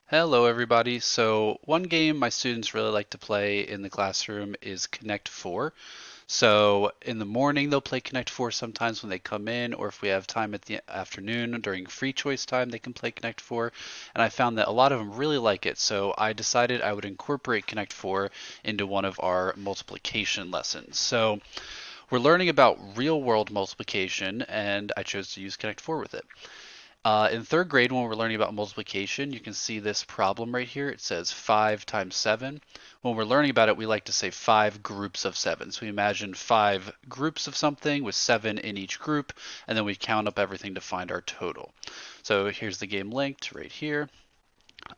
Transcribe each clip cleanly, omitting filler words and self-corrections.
Hello, everybody. So, one game my students really like to play in the classroom is Connect 4. So, in the morning, they'll play Connect 4 sometimes when they come in, or if we have time at the afternoon during free choice time, they can play Connect 4. And I found that a lot of them really like it, so I decided I would incorporate Connect 4 into one of our multiplication lessons. So, we're learning about real world multiplication, and I chose to use Connect 4 with it. In third grade, when we're learning about multiplication, you can see this problem right here. It says 5 times 7. When we're learning about it, we like to say 5 groups of 7. So we imagine 5 groups of something with 7 in each group, and then we count up everything to find our total. So here's the game linked right here.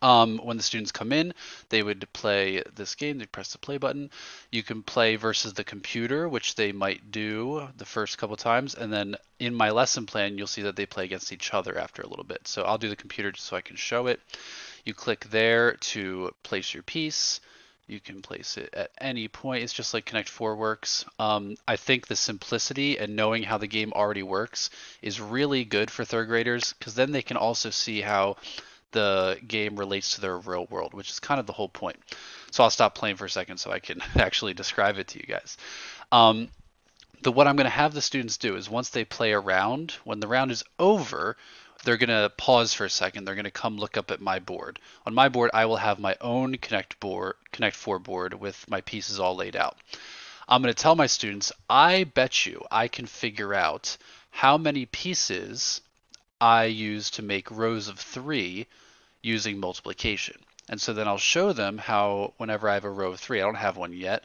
When the students come in, they would play this game. They press the play button. You can play versus the computer, which they might do the first couple times, and then in my lesson plan, you'll see that they play against each other after a little bit. So I'll do the computer just so I can show it. You click there to place your piece. You can place it at any point. It's just like Connect 4 works. I think the simplicity and knowing how the game already works is really good for third graders because then they can also see how the game relates to their real world, which is kind of the whole point. So I'll stop playing for a second so I can actually describe it to you guys. Um, what I'm going to have the students do is once they play a round, when the round is over, they're going to pause for a second. They're going to come look up at my board. On my board, I will have my own Connect 4 board with my pieces all laid out. I'm going to tell my students, I bet you I can figure out how many pieces I use to make rows of 3 using multiplication. And so then I'll show them how whenever I have a row of 3, I don't have one yet,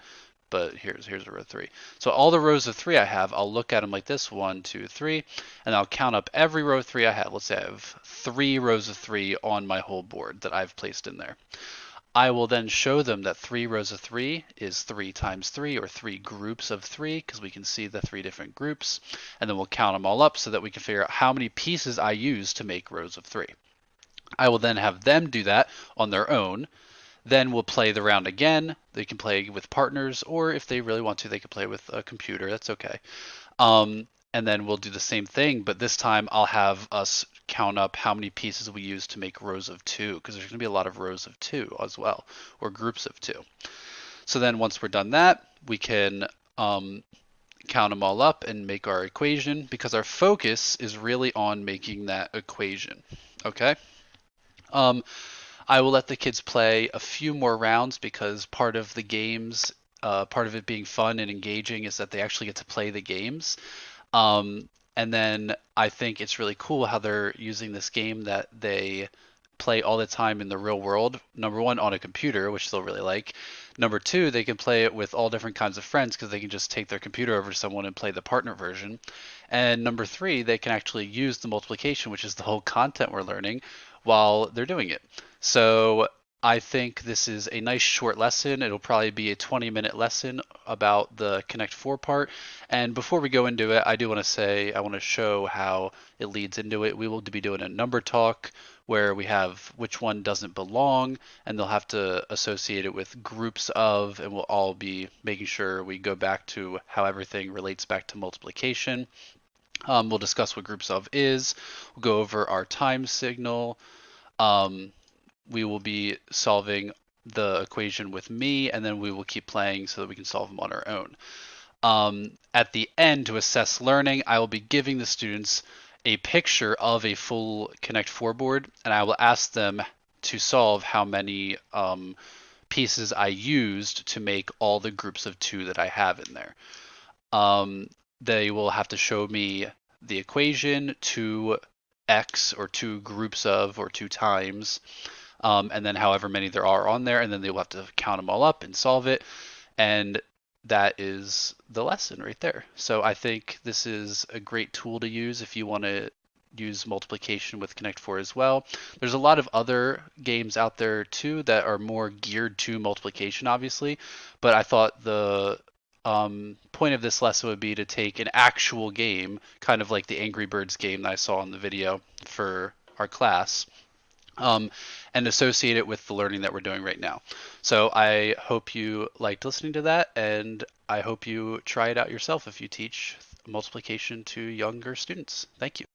but here's a row of 3. So all the rows of 3 I have, I'll look at them like this, 1, 2, 3, and I'll count up every row of 3 I have. Let's say I have 3 rows of 3 on my whole board that I've placed in there. I will then show them that 3 rows of 3 is 3 times 3, or 3 groups of 3, because we can see the 3 different groups, and then we'll count them all up so that we can figure out how many pieces I use to make rows of 3. I will then have them do that on their own. Then we'll play the round again. They can play with partners, or if they really want to, they can play with a computer. That's okay. And then we'll do the same thing, but this time I'll have us count up how many pieces we use to make rows of 2, because there's going to be a lot of rows of 2 as well, or groups of 2. So then once we're done that, we can count them all up and make our equation, because our focus is really on making that equation. Okay? Um, I will let the kids play a few more rounds because part of it being fun and engaging is that they actually get to play the games. And then I think it's really cool how they're using this game that they play all the time in the real world. Number one, on a computer, which they'll really like. Number two, they can play it with all different kinds of friends because they can just take their computer over to someone and play the partner version. And number three, they can actually use the multiplication, which is the whole content we're learning, while they're doing it. So I think this is a nice short lesson. It'll probably be a 20-minute lesson about the Connect 4 part. And before we go into it, I do want to say I want to show how it leads into it. We will be doing a number talk where we have which one doesn't belong, and they'll have to associate it with groups of, and we'll all be making sure we go back to how everything relates back to multiplication. We'll discuss what groups of is. We'll go over our time signal. Um, we will be solving the equation with me, and then we will keep playing so that we can solve them on our own. At the end, to assess learning, I will be giving the students a picture of a full Connect 4 board, and I will ask them to solve how many pieces I used to make all the groups of 2 that I have in there. Um, they will have to show me the equation, 2x, or 2 groups of, or 2 times, and then however many there are on there, and then they will have to count them all up and solve it. And that is the lesson right there. So I think this is a great tool to use if you want to use multiplication with Connect 4 as well. There's a lot of other games out there too that are more geared to multiplication, obviously, but I thought the point of this lesson would be to take an actual game, kind of like the Angry Birds game that I saw in the video for our class, um, and associate it with the learning that we're doing right now. So I hope you liked listening to that, and I hope you try it out yourself if you teach multiplication to younger students. Thank you.